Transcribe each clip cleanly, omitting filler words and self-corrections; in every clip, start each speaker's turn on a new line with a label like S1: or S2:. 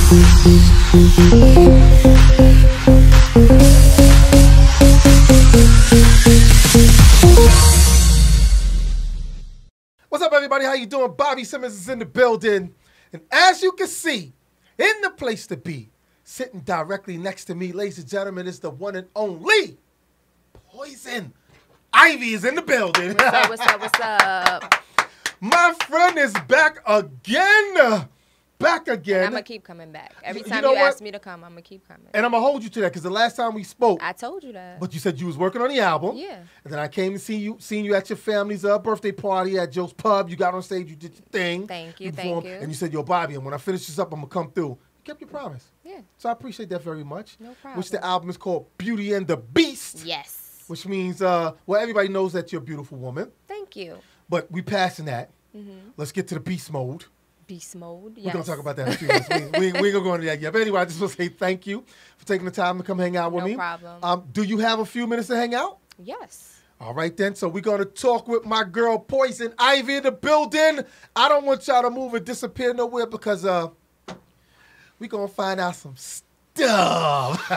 S1: What's up, everybody? How you doing? Bobby Simmons is in the building. And as you can see, in the place to be, sitting directly next to me, ladies and gentlemen, is the one and only Poisonivy is in the building.
S2: What's up, what's up, what's up?
S1: My friend is back again. Back again.
S2: And I'm going to keep coming back. Every time you ask me to come, I'm going to keep coming.
S1: And I'm going to hold you to that because the last time we spoke.
S2: I told you that.
S1: But you said you was working on the album.
S2: Yeah.
S1: And then I came and seen you at your family's birthday party at Joe's Pub. You got on stage. You did your thing.
S2: Thank you,
S1: performed,
S2: thank you.
S1: And you said, yo, Bobby, and when I finish this up, I'm going to come through. You kept your promise.
S2: Yeah.
S1: So I appreciate that very much.
S2: No problem.
S1: Which the album is called Beauty and the Beast.
S2: Yes.
S1: Which means, well, everybody knows that you're a beautiful woman.
S2: Thank you.
S1: But we passing that. Let's get to the beast mode.
S2: Beast mode, yes.
S1: We're going to talk about that in a few minutes. we ain't going to go into that yet. But anyway, I just want to say thank you for taking the time to come hang out with me.
S2: No problem.
S1: Do you have a few minutes to hang out?
S2: Yes.
S1: All right, then. So we're going to talk with my girl, Poisonivy, in the building. I don't want y'all to move and disappear nowhere because we're going to find out some stuff.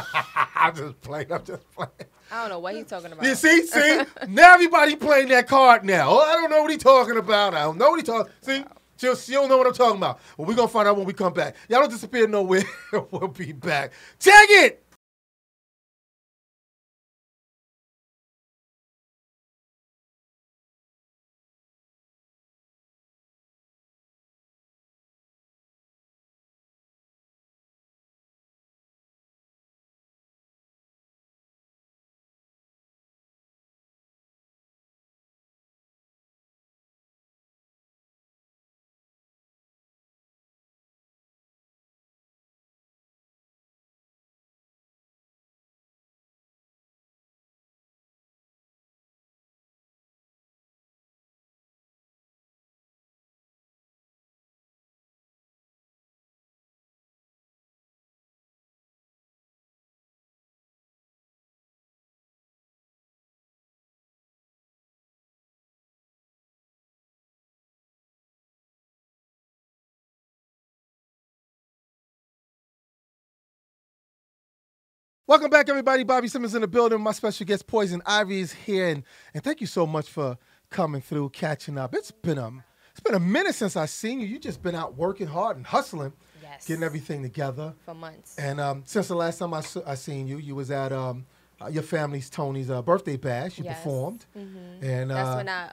S1: I'm just playing. I
S2: don't know what he's talking about.
S1: You see? Now everybody playing that card now. Oh, I don't know what he's talking about. I don't know what he's talking. See? She don't know what I'm talking about. Well, we're going to find out when we come back. Y'all don't disappear nowhere. We'll be back. Tag it! Welcome back, everybody. Bobby Simmons in the building. My special guest, Poisonivy, is here. And thank you so much for coming through, catching up. It's been a minute since I've seen you. You've just been out working hard and hustling,
S2: Yes.
S1: getting everything together.
S2: For months.
S1: And since the last time I seen you, you was at your family's Tony's birthday bash. You performed. And
S2: that's when I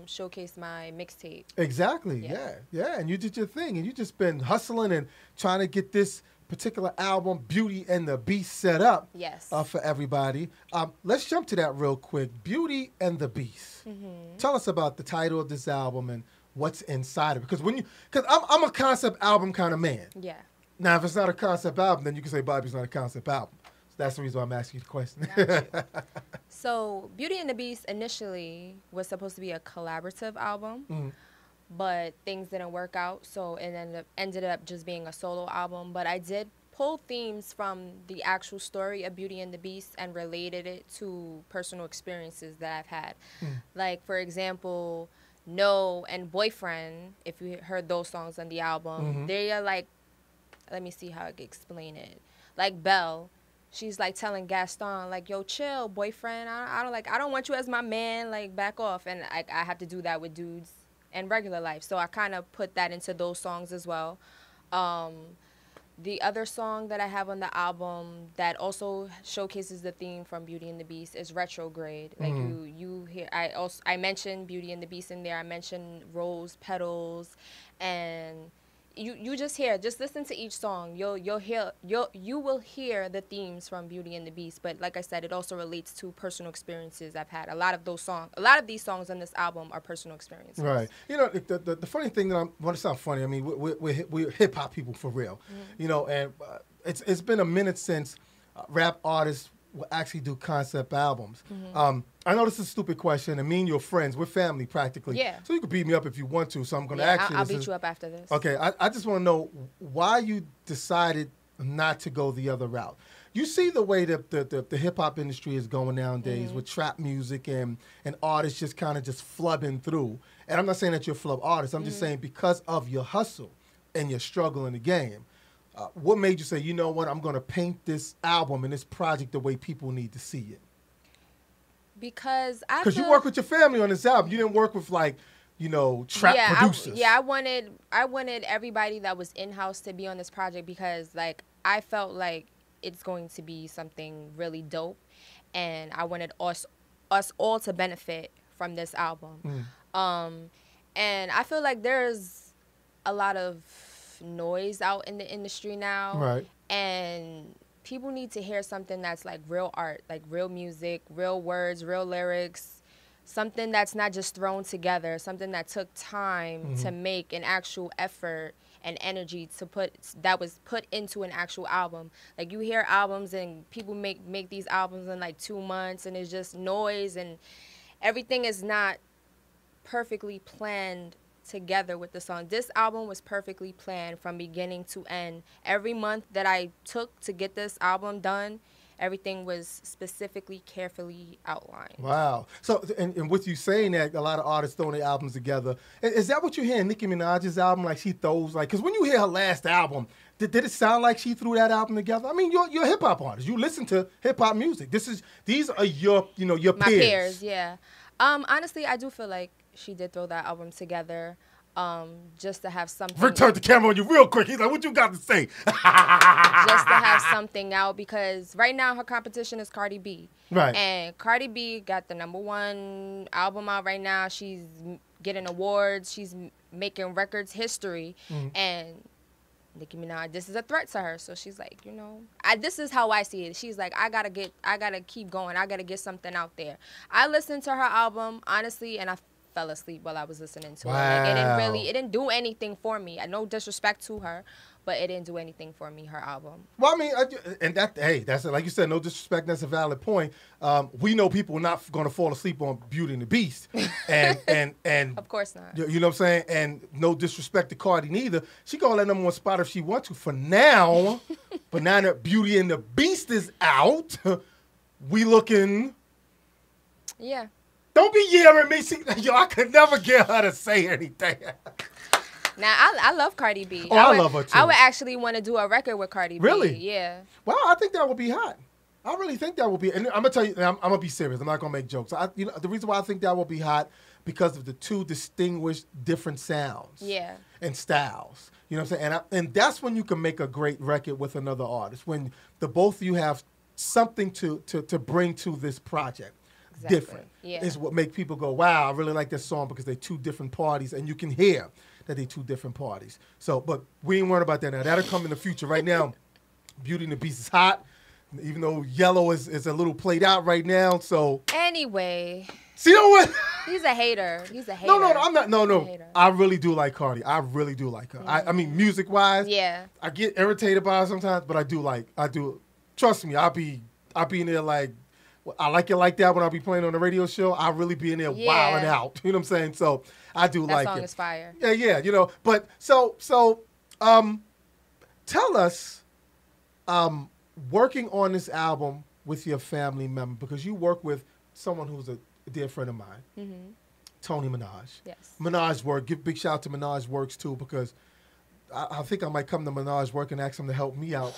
S2: showcased my mixtape.
S1: Exactly. Yeah. And you did your thing. And you just been hustling and trying to get this particular album, Beauty and the Beast, set up for everybody. Let's jump to that real quick. Beauty and the Beast. Tell us about the title of this album and what's inside of it. Because I'm a concept album kind of man.
S2: Yeah.
S1: Now, if it's not a concept album, then you can say Bobby's not a concept album. So that's the reason why I'm asking you the question.
S2: So Beauty and the Beast initially was supposed to be a collaborative album. But things didn't work out, so it ended up just being a solo album. But I did pull themes from the actual story of Beauty and the Beast and related it to personal experiences that I've had. Like, for example, No and Boyfriend, if you heard those songs on the album, they are like, let me see how I can explain it. Like Belle, she's like telling Gaston, like, yo, chill, boyfriend. I don't want you as my man, like, back off. And I have to do that with dudes and regular life. So I kind of put that into those songs as well. The other song that I have on the album that also showcases the theme from Beauty and the Beast is Retrograde. Like you hear, I mentioned Beauty and the Beast in there. I mentioned rose petals, and you just listen to each song. You will hear the themes from Beauty and the Beast. But like I said, it also relates to personal experiences I've had. A lot of these songs on this album are personal experiences.
S1: Right. You know, the funny thing that it's not funny. I mean, we're hip hop people for real. You know, and it's been a minute since rap artists will actually do concept albums. I know this is a stupid question, and me and your friends, we're family practically.
S2: Yeah.
S1: So you can beat me up if you want to, so I'm going to ask you.
S2: I'll beat you up after this.
S1: Okay, I just want to know why you decided not to go the other route. You see the way that the hip-hop industry is going nowadays with trap music and artists just kind of just flubbing through. And I'm not saying that you're a flub artist. I'm just saying because of your hustle and your struggle in the game, What made you say, you know what, I'm going to paint this album and this project the way people need to see it?
S2: Because
S1: you work with your family on this album. You didn't work with like, you know, trap producers.
S2: I wanted everybody that was in-house to be on this project because like I felt like it's going to be something really dope, and I wanted us all to benefit from this album. And I feel like there's a lot of noise out in the industry now,
S1: right?
S2: And people need to hear something that's like real art, like real music, real words, real lyrics, something that's not just thrown together, something that took time to make, an actual effort and energy that was put into an actual album. Like you hear albums and people make these albums in like 2 months, and it's just noise, and everything is not perfectly planned together with the song. This album was perfectly planned from beginning to end. Every month that I took to get this album done, everything was specifically, carefully outlined.
S1: Wow. So, and with you saying that, a lot of artists throwing their albums together, is that what you hear in Nicki Minaj's album? Like she throws, like, because when you hear her last album, did it sound like she threw that album together? I mean, you're a hip hop artist. You listen to hip hop music. These are your peers.
S2: My peers, yeah. Honestly, I do feel like she did throw that album together, just to have something.
S1: Rick turned the camera on you real quick. He's like, "What you got to say?"
S2: Just to have something out, because right now her competition is Cardi B.
S1: Right.
S2: And Cardi B got the #1 album out right now. She's getting awards. She's making records history. And Nicki Minaj, this is a threat to her. So she's like, this is how I see it. She's like, I gotta keep going. I gotta get something out there. I listened to her album, honestly, and I fell asleep while I was listening to it. Like, it didn't do anything for me. No disrespect to her, but it didn't do anything for me, her album.
S1: Well, I mean, that's like you said, no disrespect. That's a valid point. We know people are not going to fall asleep on Beauty and the Beast, and
S2: of course not.
S1: You know what I'm saying? And no disrespect to Cardi neither. She gonna let them on spot if she wants to. For now, but now that Beauty and the Beast is out, we looking.
S2: Yeah.
S1: Don't be yelling at me. I could never get her to say anything.
S2: Now, I love Cardi B.
S1: I love her, too.
S2: I would actually want to do a record with Cardi B.
S1: Really?
S2: Yeah.
S1: Well, I think that would be hot. I really think that would be. And I'm going to tell you, I'm going to be serious. I'm not going to make jokes. The reason why I think that would be hot, because of the two distinguished different sounds.
S2: Yeah.
S1: And styles. You know what I'm saying? And that's when you can make a great record with another artist. When the both of you have something to bring to this project. Exactly. Different is what make people go, wow, I really like this song, because they're two different parties, and you can hear that they're two different parties. So, but we ain't worried about that now. That'll come in the future. Right now, Beauty and the Beast is hot, even though Yellow is a little played out right now. So
S2: anyway,
S1: see what?
S2: He's a hater. He's a hater.
S1: No, I'm not. No. I really do like Cardi. I really do like her. I mean, music wise,
S2: yeah.
S1: I get irritated by her sometimes, but I do. Trust me, I'll be in there like. I like it like that when I be playing on the radio show. I really be in there wilding out. You know what I'm saying? So I do like it. That
S2: song is fire.
S1: Yeah. But so tell us, working on this album with your family member, because you work with someone who's a dear friend of mine, Tony Minaj.
S2: Yes.
S1: Minaj Work. Give big shout out to Minaj Works too, because I think I might come to Minaj Work and ask him to help me out.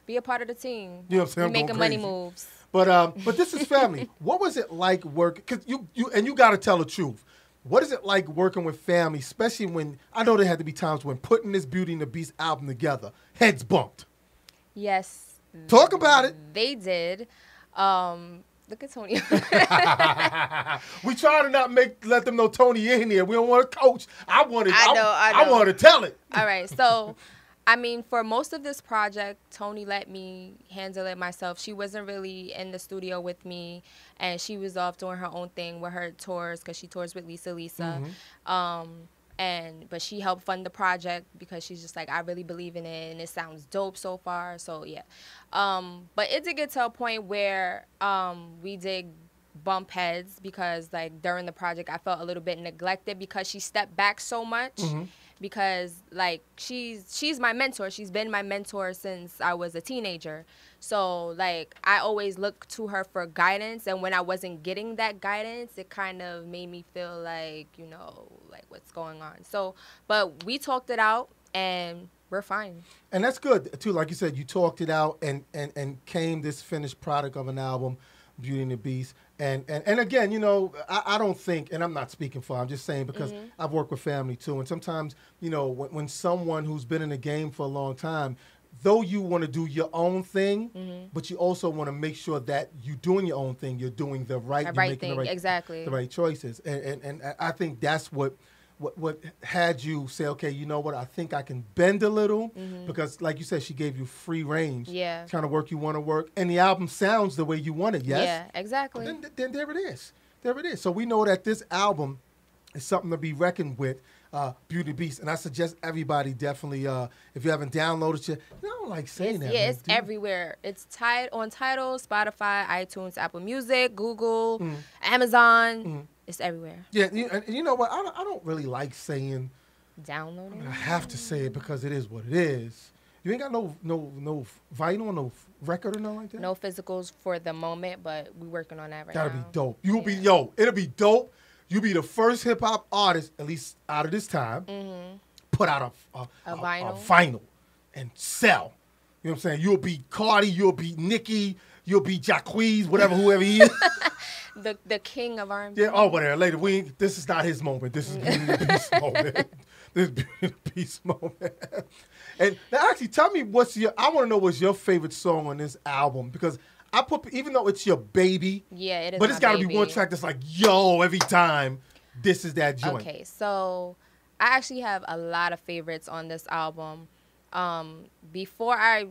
S2: Be a part of the team.
S1: You know what I'm saying?
S2: We're making money moves.
S1: But this is family. What was it like working? Because you got to tell the truth. What is it like working with family, especially when I know there had to be times when putting this Beauty and the Beast album together, heads bumped.
S2: Yes.
S1: Talk about it.
S2: They did. Look at Tony.
S1: We try to not let them know Tony in here. We don't want to coach. I want to tell it.
S2: All right, so. I mean, for most of this project, Tony let me handle it myself. She wasn't really in the studio with me, and she was off doing her own thing with her tours, because she tours with Lisa. But she helped fund the project, because she's just like, I really believe in it, and it sounds dope so far. So yeah, but it did get to a point where we did bump heads, because like during the project, I felt a little bit neglected because she stepped back so much. Because like she's my mentor. She's been my mentor since I was a teenager. So like I always look to her for guidance, and when I wasn't getting that guidance, it kind of made me feel like, like what's going on. So, but we talked it out, and we're fine.
S1: And that's good too. Like you said, you talked it out and came this finished product of an album, Beauty and the Beast. And again, you know, I don't think, and I'm not speaking for, I'm just saying because I've worked with family too. And sometimes, you know, when someone who's been in the game for a long time, though you want to do your own thing, but you also want to make sure that you're doing your own thing, you're doing the right, you're making
S2: thing, exactly,
S1: the right choices. And I think that's what had you say, okay, you know what, I think I can bend a little because, like you said, she gave you free range.
S2: Yeah.
S1: Kind of work you want to work. And the album sounds the way you want it, yes?
S2: Yeah, exactly.
S1: Then there it is. There it is. So we know that this album is something to be reckoned with, Beauty Beast. And I suggest everybody definitely, if you haven't downloaded it, I don't like saying that.
S2: Yeah, it's everywhere. It's on Tidal, Spotify, iTunes, Apple Music, Google, Amazon. It's everywhere.
S1: Yeah, and you know what? I don't really like saying
S2: downloading.
S1: I have to say it because it is what it is. You ain't got no vinyl, no record or nothing like that?
S2: No physicals for the moment, but we working on that right now.
S1: That'll be dope. You'll be, it'll be dope. You'll be the first hip-hop artist, at least out of this time, put out a vinyl and sell. You know what I'm saying? You'll be Cardi, you'll be Nicki, you'll be Jacquees, whoever he is.
S2: The king of R&B.
S1: Yeah, whatever. Later, this is not his moment. This is Beauty and the Beast moment. This is Beauty and the Beast moment. And now, actually, tell me I want to know what's your favorite song on this album, because even though it's your baby.
S2: Yeah, it is.
S1: But it's got to be one track that's like, yo, every time, this is that joint.
S2: Okay, so I actually have a lot of favorites on this album. Before I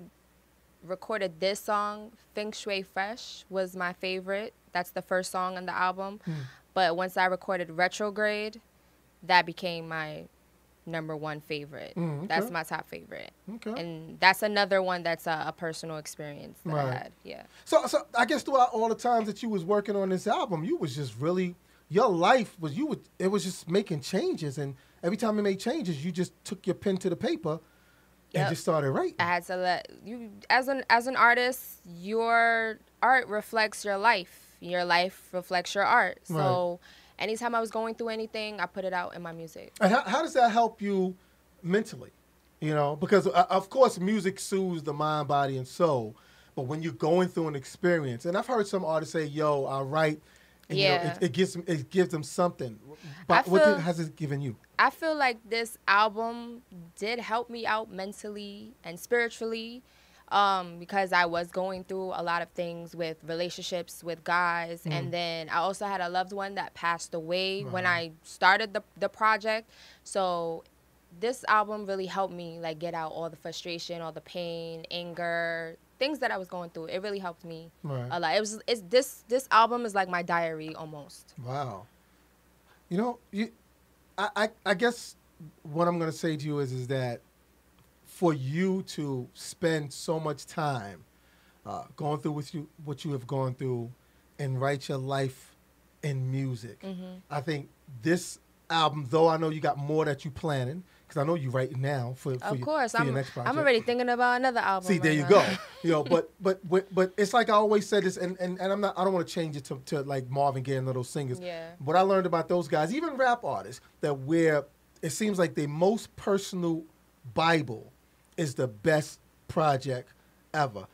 S2: recorded this song, Feng Shui Fresh was my favorite. That's the first song on the album. But once I recorded Retrograde, that became my #1 favorite. Okay. That's my top favorite. Okay. And that's another one that's a personal experience that I had. Yeah.
S1: So I guess throughout all the times that you was working on this album, you was just really, your life was, it was just making changes. And every time you made changes, you just took your pen to the paper and just started writing.
S2: I had to let you, as an artist, your art reflects your life. Your life reflects your art. So anytime I was going through anything, I put it out in my music.
S1: And how does that help you mentally? You know, because of course music soothes the mind, body, and soul. But when you're going through an experience, and I've heard some artists say, "Yo, I write," and you know, it gives them something. But what has it given you?
S2: I feel like this album did help me out mentally and spiritually. Because I was going through a lot of things with relationships with guys. And then I also had a loved one that passed away when I started the project. So this album really helped me like get out all the frustration, all the pain, anger, things that I was going through. It really helped me a lot. This album is like my diary almost.
S1: Wow. You know, I guess what I'm going to say to you is that for you to spend so much time going through what you have gone through and write your life in music, I think this album, though I know you got more that you planning, because I know you writing now for your next project.
S2: I'm already thinking about another album.
S1: See, there you go. You know, but it's like I always said this, and I don't want to change it to like Marvin Gaye and those singers.
S2: Yeah.
S1: What I learned about those guys, even rap artists, that where it seems like their most personal Bible is the best project ever.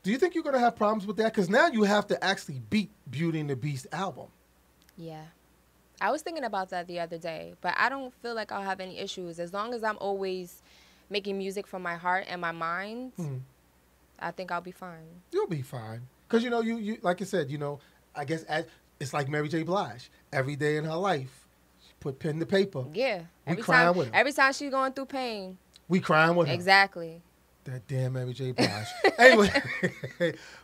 S1: Do you think you're going to have problems with that? Because now you have to actually beat Beauty and the Beast album.
S2: Yeah. I was thinking about that the other day, but I don't feel like I'll have any issues. As long as I'm always making music from my heart and my mind, I think I'll be fine.
S1: You'll be fine. Because, you know, you like I said, you know, I guess it's like Mary J. Blige. Every day in her life, she put pen to paper.
S2: Yeah.
S1: With her.
S2: Every time she's going through pain.
S1: We crying with her.
S2: Exactly.
S1: That damn Mary J. Blige. Anyway,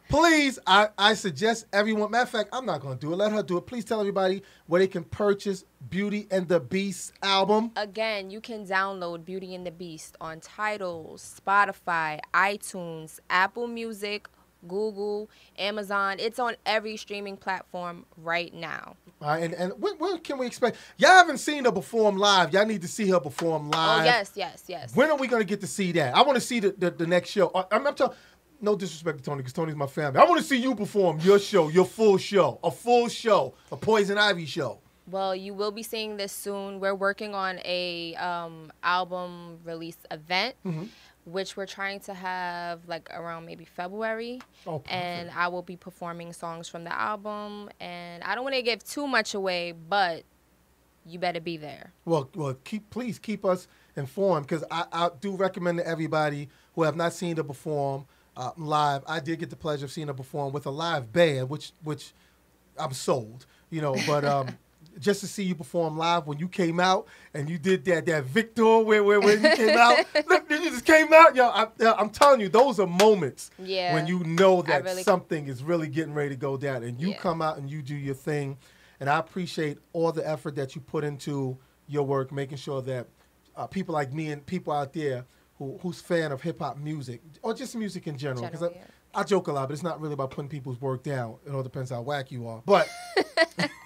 S1: please, I suggest everyone, matter of fact, I'm not going to do it. Let her do it. Please tell everybody where they can purchase Beauty and the Beast album.
S2: Again, you can download Beauty and the Beast on Tidal, Spotify, iTunes, Apple Music, Google, Amazon. It's on every streaming platform right now.
S1: All right, and when can we expect? Y'all haven't seen her perform live. Y'all need to see her perform live.
S2: Oh, yes.
S1: When are we going to get to see that? I want to see the next show. I'm telling, no disrespect to Tony, because Tony's my family. I want to see you perform your show, your full show, a Poisonivy show.
S2: Well, you will be seeing this soon. We're working on a album release event, which we're trying to have like around maybe February. Oh, perfect. And I will be performing songs from the album. And I don't want to give too much away, but you better be there.
S1: Well, please keep us informed, because I do recommend to everybody who have not seen her perform live. I did get the pleasure of seeing her perform with a live band, which I'm sold, but just to see you perform live when you came out and you did that Victor where you came out. Look, you just came out. I'm telling you, those are moments when you know that something is really getting ready to go down, and you come out and you do your thing. And I appreciate all the effort that you put into your work, making sure that people like me and people out there who's fan of hip-hop music, or just music in general, because I joke a lot, but it's not really about putting people's work down. It all depends how whack you are. But,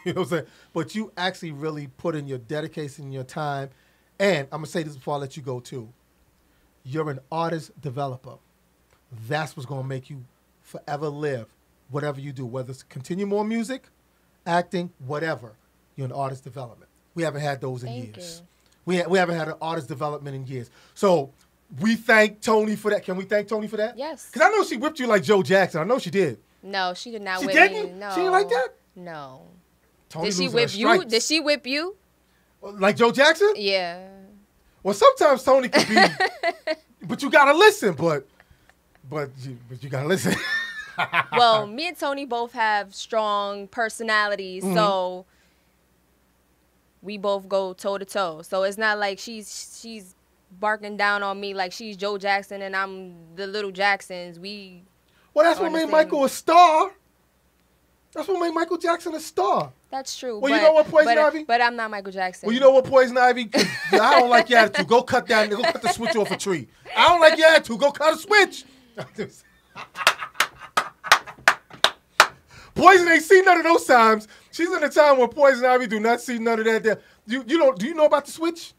S1: you know what I'm saying? But you actually really put in your dedication, your time. And I'm going to say this before I let you go, too. You're an artist developer. That's what's going to make you forever live whatever you do, whether it's continue more music, acting, whatever. You're an artist development. We haven't had those in years. We haven't had an artist development in years. So we thank Tony for that. Can we thank Tony for that?
S2: Yes.
S1: Because I know she whipped you like Joe Jackson. I know she did.
S2: No, she did not whip
S1: me.
S2: No.
S1: She didn't like that?
S2: No.
S1: Tony
S2: did she whip you? Did she whip you?
S1: Like Joe Jackson?
S2: Yeah.
S1: Well, sometimes Tony could be, but you got to listen. But you got to listen.
S2: Well, me and Tony both have strong personalities, so we both go toe to toe. So it's not like she's barking down on me like she's Joe Jackson and I'm the little Jacksons.
S1: Well, that's what made Michael a star. That's what made Michael Jackson a star.
S2: That's true.
S1: Well, you know what, Poison Ivy?
S2: But I'm not Michael Jackson.
S1: Well, you know what, Poison Ivy? I don't like your attitude. Go cut the switch off a tree. I don't like your attitude. Go cut a switch. Poison ain't seen none of those times. She's in a time where Poison Ivy do not see none of that. Do you know about the switch?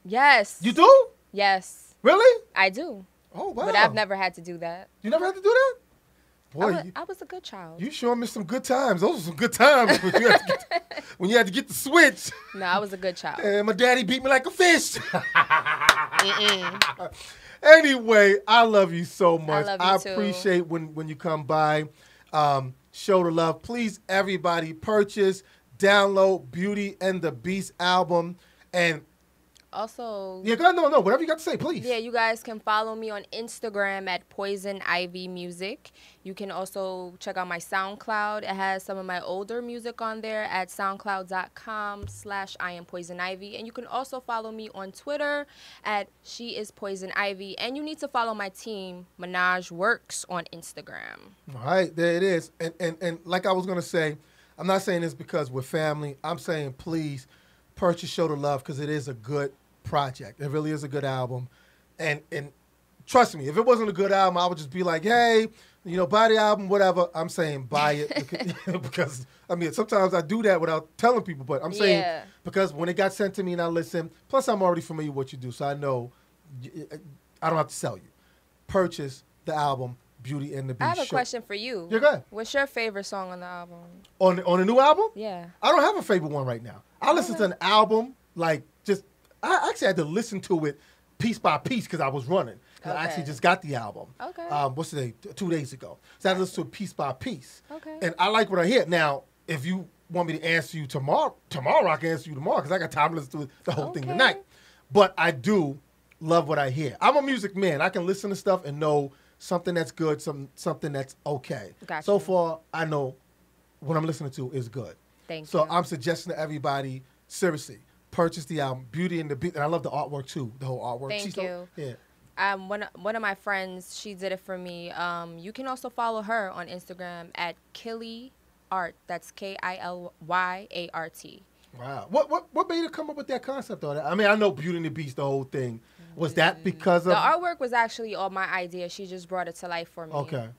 S2: Yes.
S1: You do?
S2: Yes.
S1: Really?
S2: I do.
S1: Oh, wow.
S2: But I've never had to do that.
S1: You never had to do that?
S2: Boy, I was a good child.
S1: You sure missed some good times. Those were some good times when you had to get the switch.
S2: No, I was a good child.
S1: And my daddy beat me like a fish. Anyway, I love you so much. I appreciate when you come by. Show the love. Please, everybody, purchase, download Beauty and the Beast album. And
S2: also,
S1: yeah, go ahead. No, whatever you got to say, please.
S2: Yeah, you guys can follow me on Instagram at Poisonivy Music. You can also check out my SoundCloud. It has some of my older music on there at soundcloud.com/IamPoisonivy. And you can also follow me on Twitter at SheIsPoisonivy. And you need to follow my team, Minaj Works, on Instagram.
S1: All right, there it is. And like I was going to say, I'm not saying this because we're family. I'm saying please purchase Show the Love, because it is a good project. It really is a good album. And trust me, if it wasn't a good album, I would just be like, hey, buy the album, whatever. I'm saying buy it because, sometimes I do that without telling people, but I'm saying because when it got sent to me and I listened, plus I'm already familiar with what you do, so I know I don't have to sell you. Purchase the album, Beauty and the Beast.
S2: I have a question for you.
S1: Yeah, go ahead.
S2: What's your favorite song on the album?
S1: On the new album?
S2: Yeah.
S1: I don't have a favorite one right now. I listen to an album, I actually had to listen to it piece by piece because I was running. Okay. I actually just got the album. Okay. What's the day? 2 days ago. So I had to listen to it piece by piece. Okay. And I like what I hear. Now, if you want me to answer you tomorrow I can answer you tomorrow because I got time to listen to the whole thing tonight. But I do love what I hear. I'm a music man. I can listen to stuff and know something that's good, something that's okay. Gotcha. So far, I know what I'm listening to is good.
S2: Thank you.
S1: So I'm suggesting to everybody, seriously, purchase the album, Beauty and the Beast. And I love the artwork, too, the whole artwork.
S2: Thank you. Yeah. One of my friends, she did it for me. You can also follow her on Instagram at Killy Art. That's KILYART.
S1: Wow. What made her come up with that concept on that? I know Beauty and the Beast, the whole thing. Was that because of...
S2: The artwork was actually all my idea. She just brought it to life for me.
S1: Okay.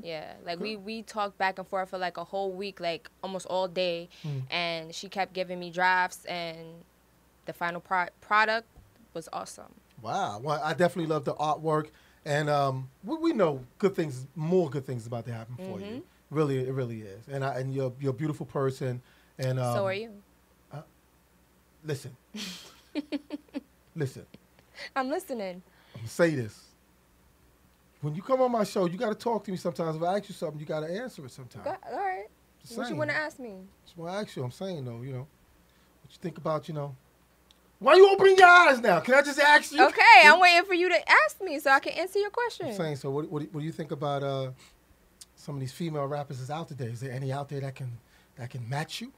S2: Yeah, we talked back and forth for like a whole week, like almost all day, and she kept giving me drafts, and the final product was awesome.
S1: Wow. Well, I definitely love the artwork, and we know more good things about to happen for you. Really, it really is. And you're a beautiful person, and
S2: so are you.
S1: Listen. Listen.
S2: I'm listening.
S1: I'm going to say this. When you come on my show, you got to talk to me sometimes. If I ask you something, you got to answer it sometimes.
S2: All right. What you want to ask me?
S1: Just want to ask you. I'm saying, though, what you think about, Why you opening your eyes now? Can I just ask you?
S2: Okay, I'm waiting for you to ask me so I can answer your question.
S1: I'm saying, so what do you think about some of these female rappers that's out today? Is there any out there that can match you?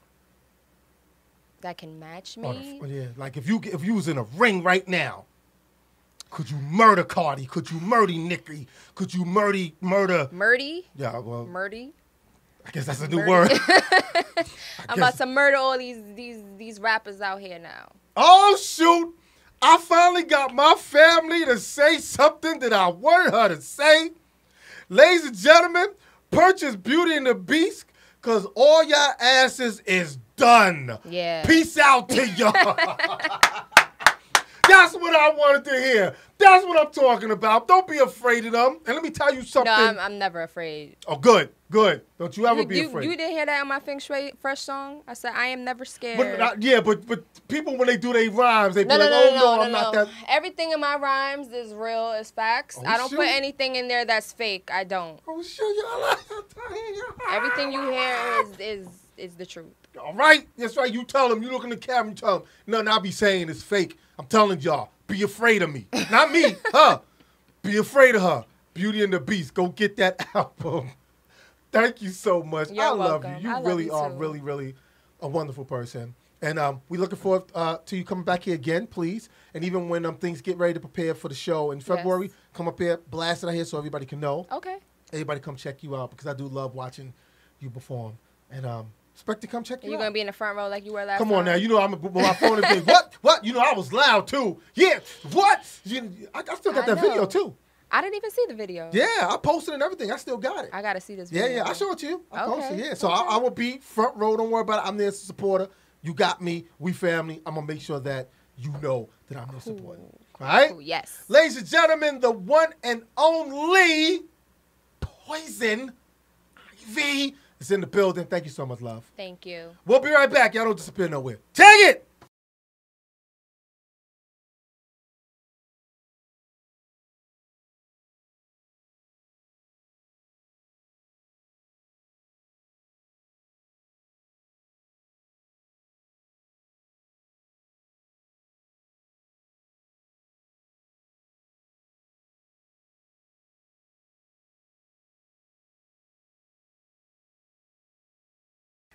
S2: That can match me?
S1: Yeah, like if you was in a ring right now, could you murder Cardi? Could you murder Nicki? Could you murder?
S2: Murdy?
S1: Yeah, well.
S2: Murdy?
S1: I guess that's a new word.
S2: I'm about to murder all these rappers out here now.
S1: Oh, shoot. I finally got my family to say something that I wanted her to say. Ladies and gentlemen, purchase Beauty and the Beast because all y'all asses is done.
S2: Yeah.
S1: Peace out to y'all. That's what I wanted to hear. That's what I'm talking about. Don't be afraid of them. And let me tell you something.
S2: No, I'm never afraid.
S1: Oh, good. Don't you ever be afraid.
S2: You didn't hear that on my Feng Shui Fresh song? I said, I am never scared.
S1: But people, when they do their rhymes, they be I'm not that.
S2: Everything in my rhymes is real, is facts. I don't put anything in there that's fake. I don't.
S1: Oh, sure.
S2: Everything you hear is the truth.
S1: All right? That's right. You tell them. You look in the camera and tell them. Nothing I be saying is fake. I'm telling y'all. Be afraid of me. Not me. Her. Be afraid of her. Beauty and the Beast. Go get that album. Thank you so much.
S2: You're
S1: love
S2: welcome.
S1: you. You really are really, really a wonderful person. And we're looking forward to you coming back here again, please. And even when things get ready to prepare for the show in February, come up here, blast it out here so everybody can know.
S2: Okay.
S1: Everybody come check you out because I do love watching you perform. And expect to come check you out.
S2: You're going to be in the front row like you were last
S1: time?
S2: Come
S1: on now. I'm my phone is big. What? I was loud too. Yeah. What? I still got that video too.
S2: I didn't even see the video.
S1: Yeah, I posted and everything. I still got it.
S2: I got to see this video.
S1: Yeah, I showed it to you. I posted, yeah. So I will be front row. Don't worry about it. I'm there as a supporter. You got me. We family. I'm going to make sure that you know that I'm there supporting. All right?
S2: Cool, yes.
S1: Ladies and gentlemen, the one and only Poisonivy is in the building. Thank you so much, love.
S2: Thank you.
S1: We'll be right back. Y'all don't disappear nowhere. Take it!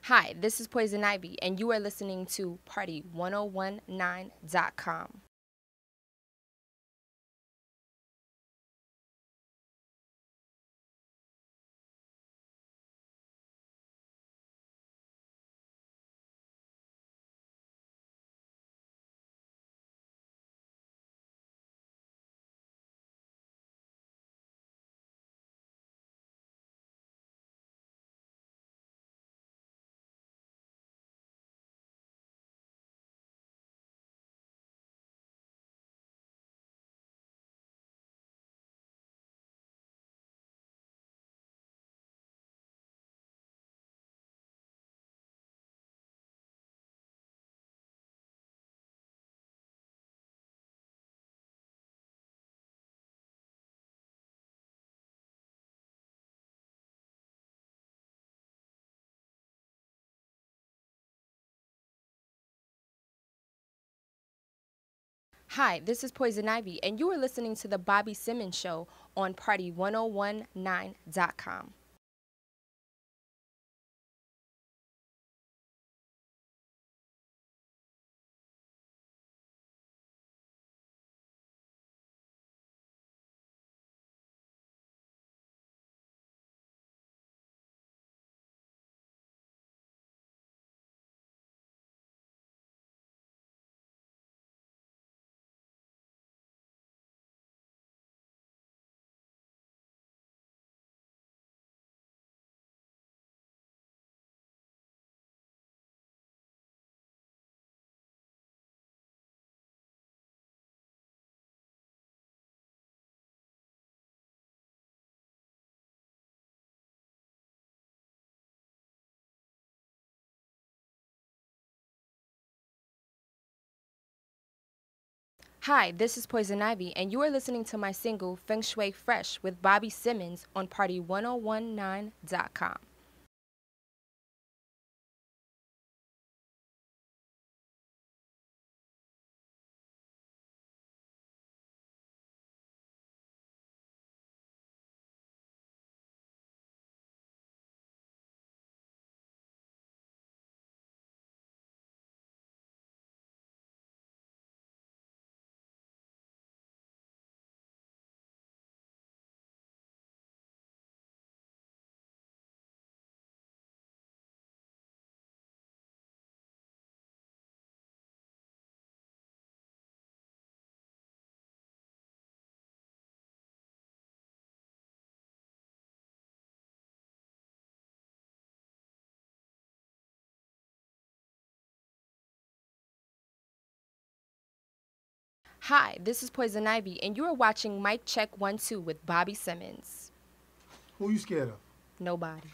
S2: Hi, this is Poisonivy, and you are listening to Party1019.com. Hi, this is Poisonivy, and you are listening to The Bobby Simmons Show on Party1019.com. Hi, this is Poisonivy, and you are listening to my single Feng Shui Fresh with Bobby Simmons on Party1019.com. Hi, this is Poisonivy, and you are watching Mic Check 1-2 with Bobby Simmons.
S1: Who you scared of?
S2: Nobody.